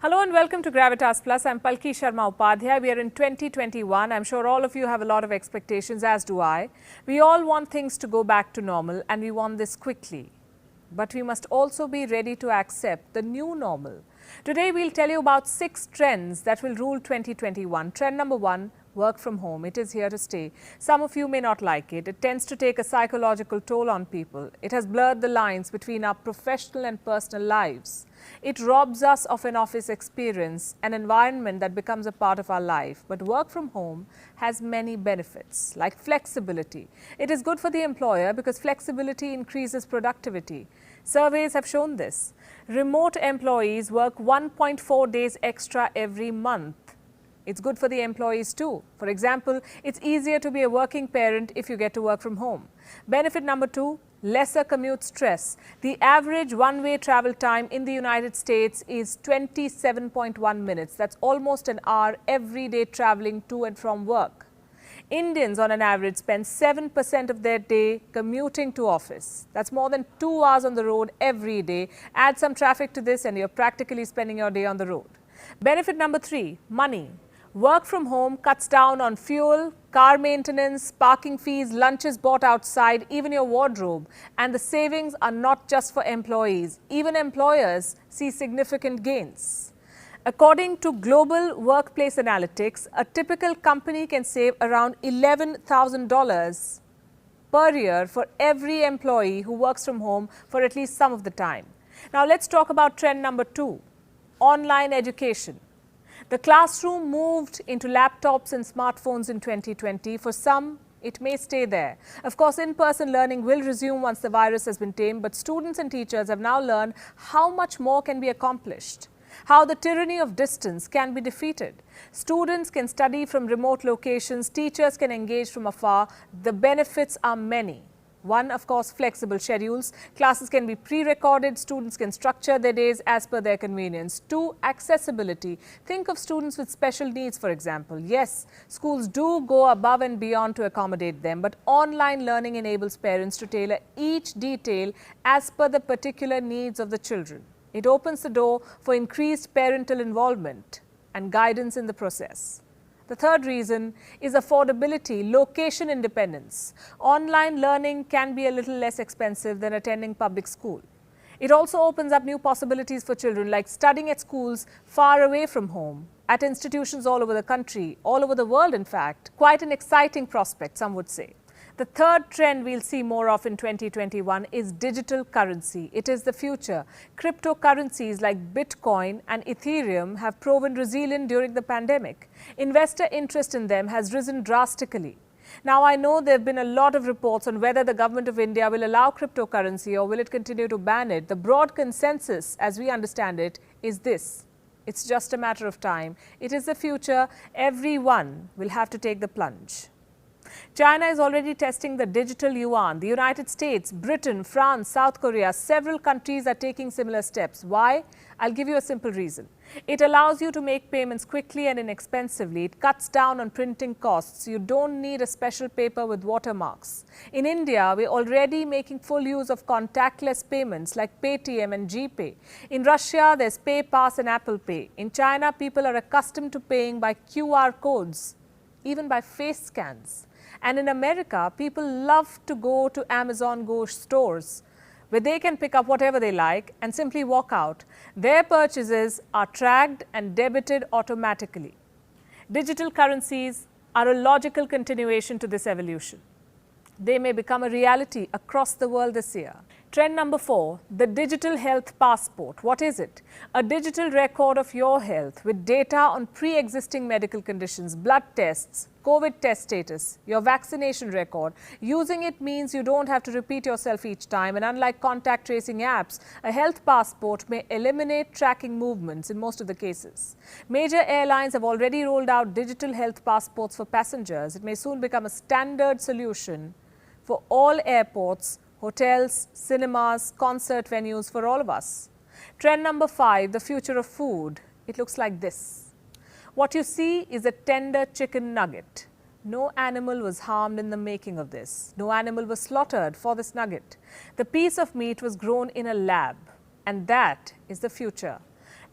Hello and welcome to Gravitas Plus. I'm Palki Sharma Upadhyay. We are in 2021. I'm sure all of you have a lot of expectations, as do I. We all want things to go back to normal and we want this quickly. But we must also be ready to accept the new normal. Today we'll tell you about 6 trends that will rule 2021. Trend number 1, work from home. It is here to stay. Some of you may not like it. It tends to take a psychological toll on people. It has blurred the lines between our professional and personal lives. It robs us of an office experience, an environment that becomes a part of our life. But work from home has many benefits, like flexibility. It is good for the employer because flexibility increases productivity. Surveys have shown this. Remote employees work 1.4 days extra every month. It's good for the employees too. For example, it's easier to be a working parent if you get to work from home. Benefit number 2, lesser commute stress. The average one-way travel time in the United States is 27.1 minutes. That's almost an hour every day traveling to and from work. Indians on an average spend 7% of their day commuting to office. That's more than 2 hours on the road every day. Add some traffic to this and you're practically spending your day on the road. Benefit number 3, money. Work from home cuts down on fuel, car maintenance, parking fees, lunches bought outside, even your wardrobe. And the savings are not just for employees. Even employers see significant gains. According to Global Workplace Analytics, a typical company can save around $11,000 per year for every employee who works from home for at least some of the time. Now let's talk about trend number 2, online education. The classroom moved into laptops and smartphones in 2020. For some, it may stay there. Of course, in-person learning will resume once the virus has been tamed, but students and teachers have now learned how much more can be accomplished, how the tyranny of distance can be defeated. Students can study from remote locations, teachers can engage from afar. The benefits are many. 1, of course, flexible schedules. Classes can be pre-recorded. Students can structure their days as per their convenience. 2, accessibility. Think of students with special needs, for example. Yes, schools do go above and beyond to accommodate them, but online learning enables parents to tailor each detail as per the particular needs of the children. It opens the door for increased parental involvement and guidance in the process. The third reason is affordability, location independence. Online learning can be a little less expensive than attending public school. It also opens up new possibilities for children, like studying at schools far away from home, at institutions all over the country, all over the world in fact. Quite an exciting prospect, some would say. The third trend we'll see more of in 2021 is digital currency. It is the future. Cryptocurrencies like Bitcoin and Ethereum have proven resilient during the pandemic. Investor interest in them has risen drastically. Now, I know there have been a lot of reports on whether the government of India will allow cryptocurrency or will it continue to ban it. The broad consensus, as we understand it, is this. It's just a matter of time. It is the future. Everyone will have to take the plunge. China is already testing the digital yuan. The United States, Britain, France, South Korea, several countries are taking similar steps. Why? I'll give you a simple reason. It allows you to make payments quickly and inexpensively. It cuts down on printing costs. You don't need a special paper with watermarks. In India, we're already making full use of contactless payments like Paytm and GPay. In Russia, there's PayPass and Apple Pay. In China, people are accustomed to paying by QR codes, even by face scans. And in America, people love to go to Amazon Go stores where they can pick up whatever they like and simply walk out. Their purchases are tracked and debited automatically. Digital currencies are a logical continuation to this evolution. They may become a reality across the world this year. Trend number 4, the digital health passport. What is it? A digital record of your health with data on pre-existing medical conditions, blood tests, COVID test status, your vaccination record. Using it means you don't have to repeat yourself each time, and unlike contact tracing apps, a health passport may eliminate tracking movements in most of the cases. Major airlines have already rolled out digital health passports for passengers. It may soon become a standard solution for all airports, hotels, cinemas, concert venues, for all of us. Trend number 5, the future of food. It looks like this. What you see is a tender chicken nugget. No animal was harmed in the making of this. No animal was slaughtered for this nugget. The piece of meat was grown in a lab, and that is the future.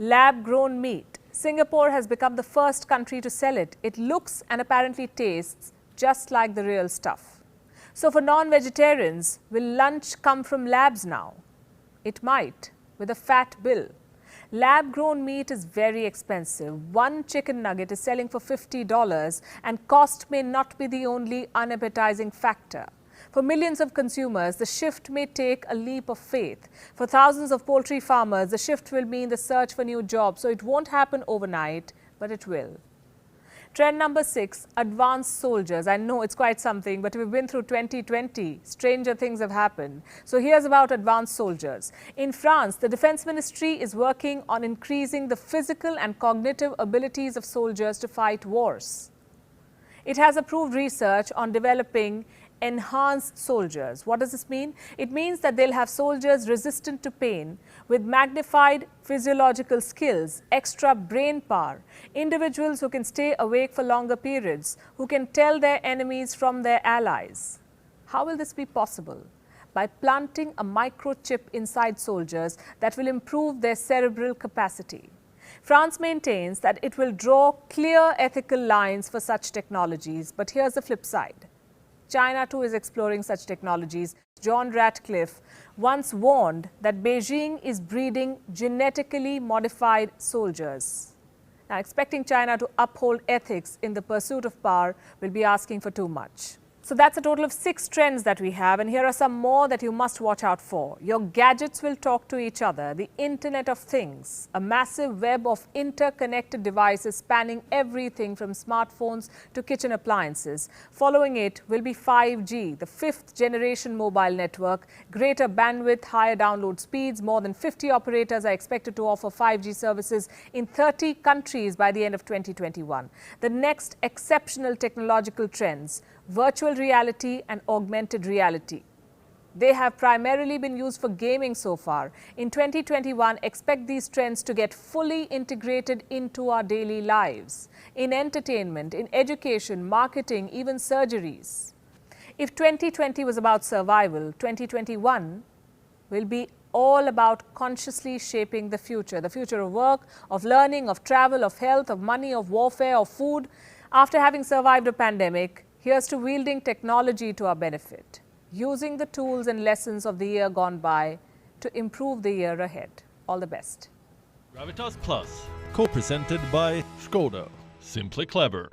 lab-grown meat. Singapore has become the first country to sell it. It looks and apparently tastes just like the real stuff. So for non-vegetarians, will lunch come from labs now? It might, with a fat bill. Lab-grown meat is very expensive. One chicken nugget is selling for $50, and cost may not be the only unappetizing factor. For millions of consumers, the shift may take a leap of faith. For thousands of poultry farmers, the shift will mean the search for new jobs. So it won't happen overnight, but it will. Trend number 6, advanced soldiers. I know it's quite something, but we've been through 2020. Stranger things have happened. So here's about advanced soldiers. In France, the Defense Ministry is working on increasing the physical and cognitive abilities of soldiers to fight wars. It has approved research on developing enhanced soldiers. What does this mean? It means that they'll have soldiers resistant to pain with magnified physiological skills, extra brain power, individuals who can stay awake for longer periods, who can tell their enemies from their allies. How will this be possible? By planting a microchip inside soldiers that will improve their cerebral capacity. France maintains that it will draw clear ethical lines for such technologies, but here's the flip side. China too is exploring such technologies. John Ratcliffe once warned that Beijing is breeding genetically modified soldiers. Now, expecting China to uphold ethics in the pursuit of power will be asking for too much. So that's a total of 6 trends that we have, and here are some more that you must watch out for. Your gadgets will talk to each other, the Internet of Things, a massive web of interconnected devices spanning everything from smartphones to kitchen appliances. Following it will be 5G, the 5th generation mobile network, greater bandwidth, higher download speeds. More than 50 operators are expected to offer 5G services in 30 countries by the end of 2021. The next exceptional technological trends: virtual reality and augmented reality. They have primarily been used for gaming so far. In 2021, expect these trends to get fully integrated into our daily lives, in entertainment, in education, marketing, even surgeries. If 2020 was about survival, 2021 will be all about consciously shaping the future of work, of learning, of travel, of health, of money, of warfare, of food. After having survived a pandemic, here's to wielding technology to our benefit, using the tools and lessons of the year gone by to improve the year ahead. All the best. Gravitas Plus, co-presented by Skoda. Simply clever.